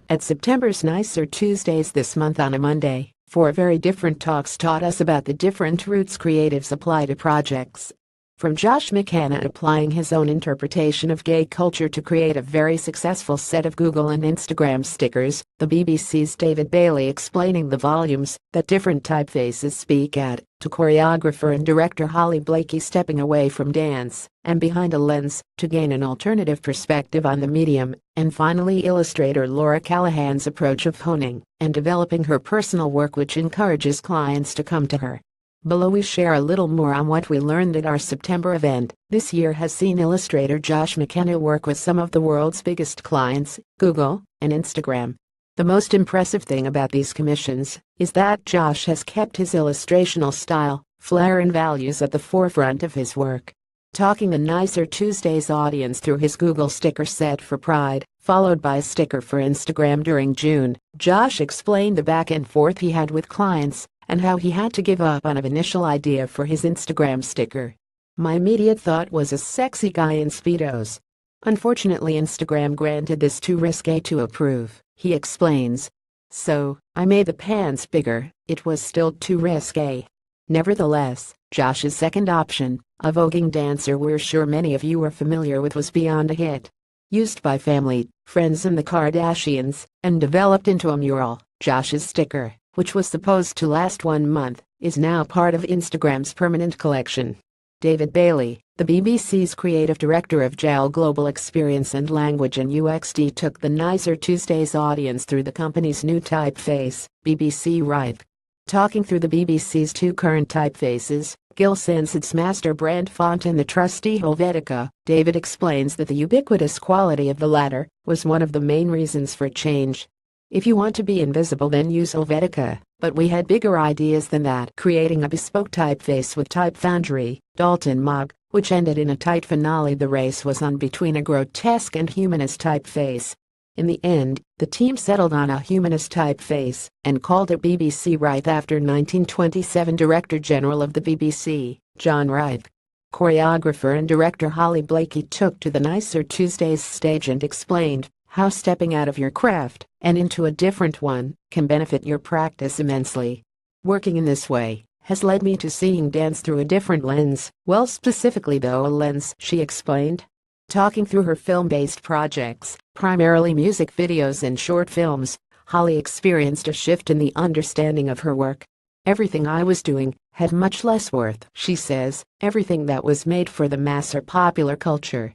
At September's Nicer Tuesdays this month on a Monday, four very different talks taught us about the different routes creatives apply to projects. From Josh McCann applying his own interpretation of gay culture to create a very successful set of Google and Instagram stickers, the BBC's David Bailey explaining the volumes that different typefaces speak at, to choreographer and director Holly Blakey stepping away from dance and behind a lens to gain an alternative perspective on the medium, and finally illustrator Laura Callahan's approach of honing and developing her personal work which encourages clients to come to her. Below we share a little more on what we learned at our September event. This year has seen illustrator Josh McCann work with some of the world's biggest clients, Google and Instagram. The most impressive thing about these commissions is that Josh has kept his illustrational style, flair and values at the forefront of his work. Talking the Nicer Tuesdays audience through his Google sticker set for Pride, followed by a sticker for Instagram during June, Josh explained the back and forth he had with clients and how he had to give up on an initial idea for his Instagram sticker. My immediate thought was a sexy guy in Speedos. Unfortunately, Instagram granted this too risque to approve, he explains. So, I made the pants bigger. It was still too risque. Nevertheless, Josh's second option, a voguing dancer we're sure many of you are familiar with, was beyond a hit. Used by family, friends and the Kardashians, and developed into a mural, Josh's sticker, which was supposed to last 1 month, is now part of Instagram's permanent collection. David Bailey, the BBC's creative director of JAL Global Experience and Language and UXD, took the Nicer Tuesdays audience through the company's new typeface, BBC Writhe. Talking through the BBC's two current typefaces, Gill Sanson's master brand font and the trusty Helvetica, David explains that the ubiquitous quality of the latter was one of the main reasons for change. If you want to be invisible, then use Helvetica, but we had bigger ideas than that, creating a bespoke typeface with Type Foundry, Dalton Mogg, which ended in a tight finale. The race was on between a grotesque and humanist typeface. In the end, the team settled on a humanist typeface and called it BBC Writhe after 1927 Director General of the BBC, John Writhe. Choreographer and director Holly Blakey took to the Nicer Tuesdays stage and explained how stepping out of your craft and into a different one can benefit your practice immensely. Working in this way has led me to seeing dance through a different lens, well, specifically though a lens, she explained. Talking through her film-based projects, primarily music videos and short films, Holly experienced a shift in the understanding of her work. Everything I was doing had much less worth, she says, everything that was made for the mass or popular culture.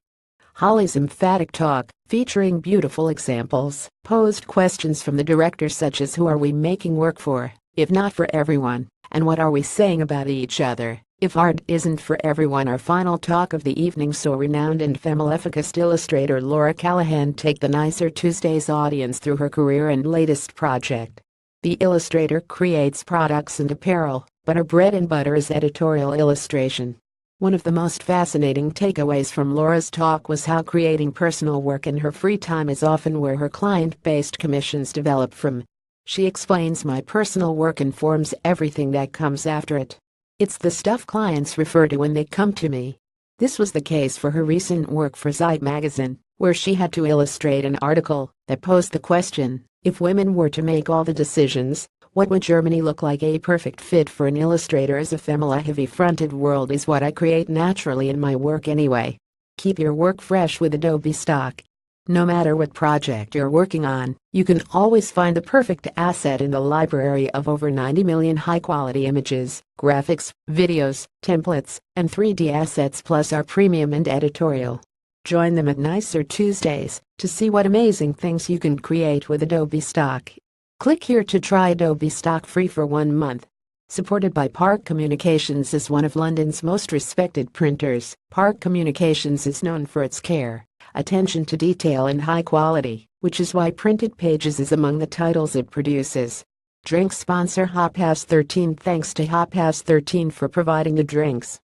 Holly's emphatic talk, featuring beautiful examples, posed questions from the director such as who are we making work for, if not for everyone, and what are we saying about each other, if art isn't for everyone. Our final talk of the evening saw renowned and femaleficist illustrator Laura Callahan take the Nicer Tuesdays audience through her career and latest project. The illustrator creates products and apparel, but her bread and butter is editorial illustration. One of the most fascinating takeaways from Laura's talk was how creating personal work in her free time is often where her client-based commissions develop from. She explains, my personal work informs everything that comes after it. It's the stuff clients refer to when they come to me. This was the case for her recent work for Zeit magazine, where she had to illustrate an article that posed the question, if women were to make all the decisions, what would Germany look like? A perfect fit for an illustrator as a female heavy-fronted world is what I create naturally in my work anyway. Keep your work fresh with Adobe Stock. No matter what project you're working on, you can always find the perfect asset in the library of over 90 million high-quality images, graphics, videos, templates, and 3D assets, plus our premium and editorial. Join them at Nicer Tuesdays to see what amazing things you can create with Adobe Stock. Click here to try Adobe Stock free for 1 month. Supported by Park Communications as one of London's most respected printers, Park Communications is known for its care, attention to detail and high quality, which is why Printed Pages is among the titles it produces. Drink sponsor Hop House 13. Thanks to Hop House 13 for providing the drinks.